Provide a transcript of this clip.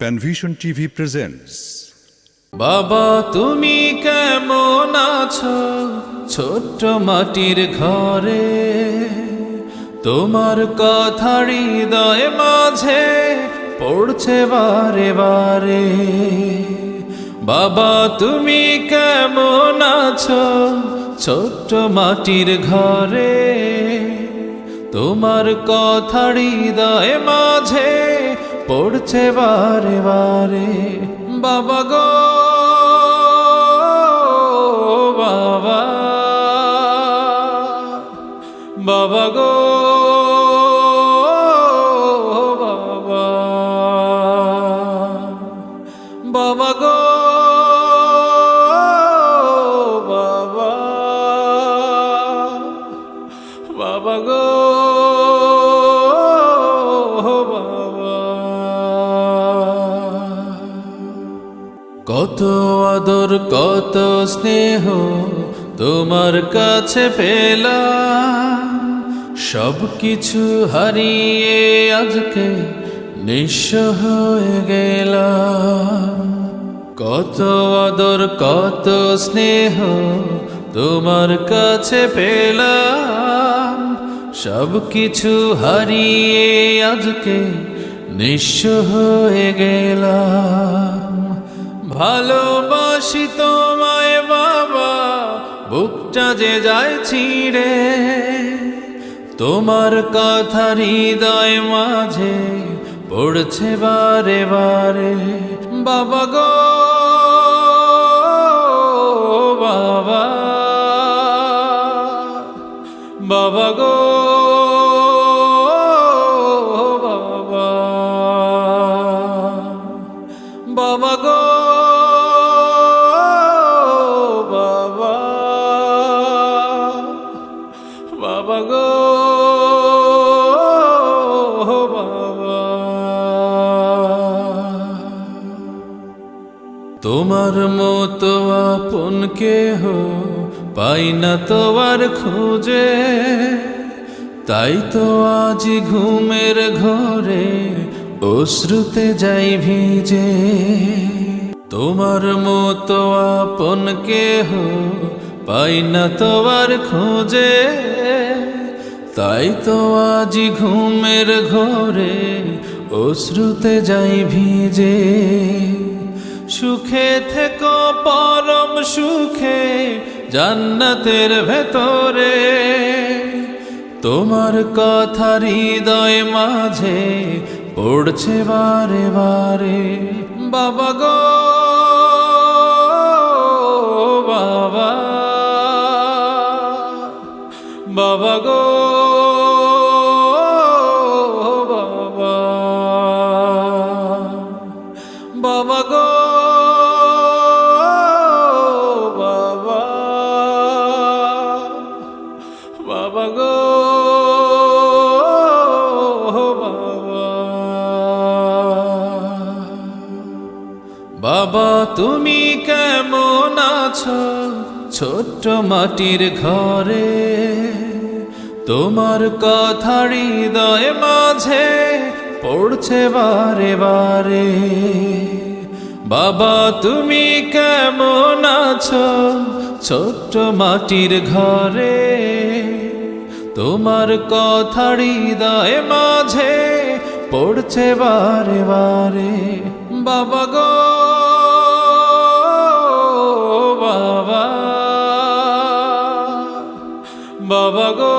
Panvision TV presents. বাবা তুমি কেমন আছো ছোট্ট মাটির ঘরে, তোমার কথা হৃদয় মাঝে পড়ছে বারে বারে। বাবা তুমি কেমন আছো ছোট্ট মাটির ঘরে, তোমার কথা হৃদয় মাঝে পড়ছে বারে বারে। বাবা গো বাবা, বাবা গো বাবা, বাবা গো বাবা, বাবা গো কত আদর কত স্নেহ তোমার কাছে পেলাম, সব কিছু হারিয়ে আজকে নিঃস্ব হয়ে গেলাম। কত আদর কত স্নেহ তোমার কাছে পেলাম, সব কিছু হারিয়ে আজকে নিঃস্ব হয়ে গেলাম। ভালোবাসি তোমায় বাবা, বুকটা যে যায় ছিঁড়ে, তোমার কথা হৃদয় মাঝে পড়ছে বারে বারে। বাবা গো বাবা, বাবা গো বাবা, বাবা গো বাবা, বাবা গো বাবা। তোমার মতো আপন কেহ পাই না তো আর খুঁজে, তাই তো আজ ঘুমের ঘরে অশ্রুতে যাই ভিজে। তোমার মতো আপন কেহ পাই না তো আর খুঁজে, তাই তো আজ ঘুমের ঘরে অশ্রুতে যাই ভিজে। সুখে থেকো পরম সুখে জান্নাতের ভেতরে, তোমার কথা হৃদয় মাঝে পড়ছে বারে বারে। বাবা গো বাবা, বাবা গো বাবা, বাবা গো বাবা, বাবা গো বাবা। বাবা তুমি কেমন আছো ছোট্ট মাটির ঘরে, তোমার কথা হৃদয় মাঝে পড়ছে বারে বারে। বাবা তুমি কেমন আছো ছোট্ট মাটির ঘরে, তোমার কথা হৃদয় মাঝে পড়ছে বারে বারে। বাবা গো বাবা, বাবা গো